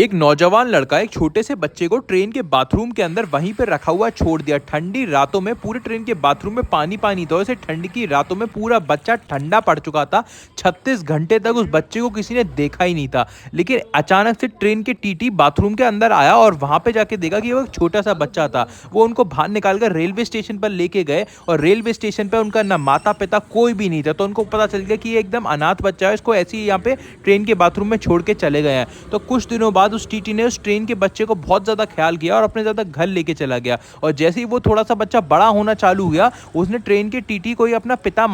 एक नौजवान लड़का एक छोटे से बच्चे को ट्रेन के बाथरूम के अंदर वहीं पे रखा हुआ छोड़ दिया। ठंडी रातों में पूरे ट्रेन के बाथरूम में पानी पानी था। ऐसे ठंड की रातों में पूरा बच्चा ठंडा पड़ चुका था। 36 घंटे तक उस बच्चे को किसी ने देखा ही नहीं था। लेकिन अचानक से ट्रेन के टीटी बाथरूम के अंदर आया और वहां पे जाके देखा कि वो एक छोटा सा बच्चा था। वो उनको बाहर निकाल कर रेलवे स्टेशन पर लेके गए और रेलवे स्टेशन पर उनका ना माता पिता कोई भी नहीं था। तो उनको पता चल गया कि ये एकदम अनाथ बच्चा है, इसको ऐसे ही यहाँ पे ट्रेन के बाथरूम में छोड़ के चले गए हैं। तो कुछ दिनों बाद उस टीटी ने उस ट्रेन के बच्चे को बहुत ज़्यादा ख्याल किया और अपने ज़्यादा घर लेके चला गया। और जैसे ही वो थोड़ा सा बच्चा बड़ा होना चालू हुआ, उसने ट्रेन के टीटी को ही अपना पिता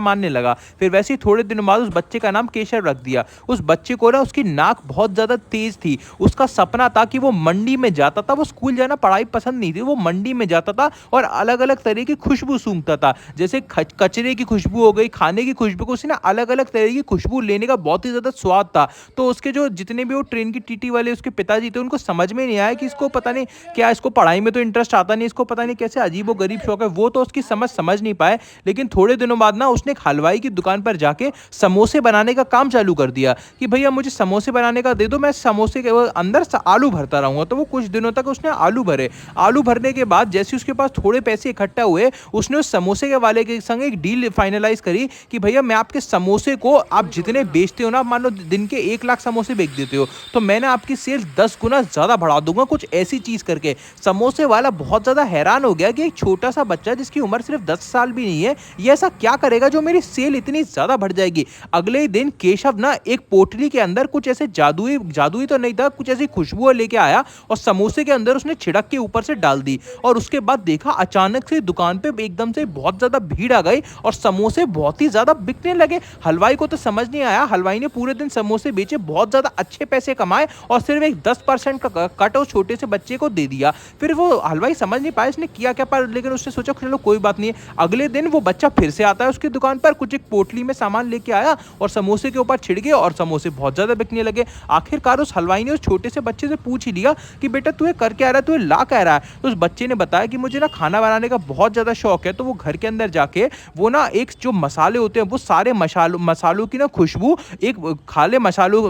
मानने लगा। फिर वैसे ही थोड़े दिनों बाद उस बच्चे का नाम केशव रख दिया। उस बच्चे को ना उसकी नाक बहुत ज़्यादा तेज थी। उसका सपना था कि वो मंडी में जाता था। वो स्कूल जाना पढ़ाई पसंद नहीं थी, वो मंडी में जाता था और अलग अलग तरह की खुशबू सूंघता था। जैसे कचरे की खुशबू हो गई, खाने की खुशबू को, उसे ना अलग अलग तरह की खुशबू लेने का बहुत ही ज़्यादा स्वाद था। तो उसके जो जितने भी वो ट्रेन की टीटी वाले उसके पिताजी थे, उनको समझ में नहीं आया कि इसको पता नहीं क्या, इसको पढ़ाई में तो इंटरेस्ट आता नहीं, इसको पता नहीं कैसे अजीबो गरीब शौक है। वो तो उसकी समझ नहीं पाए। लेकिन थोड़े दिनों बाद ना उसने एक हलवाई की दुकान पर जाके समोसे बनाने का काम चालू कर दिया कि भैया मुझे समोसे बनाने का दे दो, मैं समोसे के अंदर आलू भरता रहूंगा। तो वो कुछ दिनों तक उसने आलू भरे। आलू भरने के बाद जैसे उसके पास थोड़े पैसे इकट्ठा हुए, उसने उस समोसे के वाले के संग एक डील फाइनलाइज करी कि भैया मैं आपके समोसे को आप जितने बेचते हो ना, मान लो दिन के 1 लाख समोसे बेच देते हो, तो मैंने आपकी सेल 10 गुना ज्यादा बढ़ा दूंगा, कुछ ऐसी चीज करके। समोसे वाला बहुत ज्यादा हैरान हो गया कि एक छोटा सा बच्चा जिसकी उम्र सिर्फ 10 साल भी नहीं है, ये ऐसा क्या करेगा जो मेरी सेल इतनी ज्यादा बढ़ जाएगी। अगले ही दिन केशव ना एक पोटली के अंदर कुछ ऐसे जादुई तो नहीं था, कुछ ऐसी खुशबू लेके आया और समोसे के अंदर उसने छिड़क के ऊपर से डाल दी। और उसके बाद देखा अचानक से दुकान पे एकदम से बहुत ज्यादा भीड़ आ गई और समोसे बहुत ही ज्यादा बिकने लगे। हलवाई को तो समझ नहीं आया। हलवाई ने पूरे दिन समोसे बेचे, बहुत ज्यादा अच्छे पैसे कमाए और सिर्फ एक 10% का कट उस छोटे से बच्चे को दे दिया। फिर वो हलवाई समझ नहीं पाया इसने किया क्या, पर लेकिन उसने सोचा चलो कोई बात नहीं है। अगले दिन वो बच्चा फिर से आता है उसकी दुकान पर, कुछ एक पोटली में सामान लेके आया और समोसे के ऊपर छिड़ गया और समोसे बहुत ज्यादा बिकने लगे। आखिरकार उस हलवाई ने उस छोटे से बच्चे से पूछ ही लिया कि बेटा तू ये कर क्या रहा है, तू ये ला क्या रहा है। तो उस बच्चे ने बताया कि मुझे ना खाना बनाने का बहुत ज्यादा शौक है। तो वो घर के अंदर जाके वो ना एक जो मसाले होते हैं, वो सारे मसालों की ना खुशबू, एक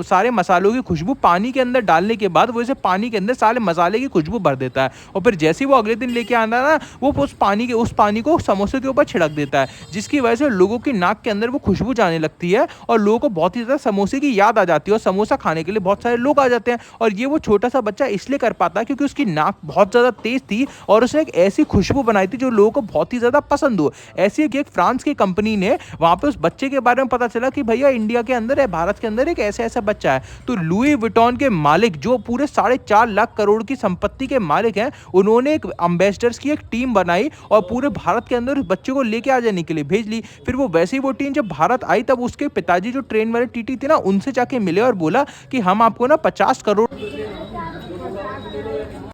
सारे मसालों की खुशबू पानी के अंदर डालने के बाद वो इसे पानी के अंदर सारे मसाले की खुशबू भर देता है। और फिर जैसे ही वो अगले दिन लेके आना ना, वो उस पानी को समोसे के ऊपर छिड़क देता है, जिसकी वजह से लोगों की नाक के अंदर वो खुशबू जाने लगती है और लोगों को बहुत ही ज्यादा समोसे की याद आ जाती है और समोसा खाने के लिए बहुत सारे लोग आ जाते हैं। और ये वो छोटा सा बच्चा इसलिए कर पाता है क्योंकि उसकी नाक बहुत ज्यादा तेज थी और उसने एक ऐसी खुशबू बनाई थी जो लोगों को बहुत ही ज्यादा पसंद हो। ऐसी एक फ्रांस की कंपनी ने वहां पे उस बच्चे के बारे में पता चला कि भैया इंडिया के अंदर है, भारत के अंदर एक ऐसा बच्चा है। तो लुई विटॉन के मालिक, जो पूरे 4.5 लाख करोड़ की संपत्ति के मालिक हैं, उन्होंने एक एम्बेसडर्स की एक टीम बनाई और पूरे भारत के अंदर उस बच्चे को लेके आ जाने के लिए भेज ली। फिर वो वैसे ही वो टीम जब भारत आई, तब उसके पिताजी जो ट्रेन वाले टीटी थे ना, उनसे जाके मिले और बोला कि हम आपको ना 50 करोड़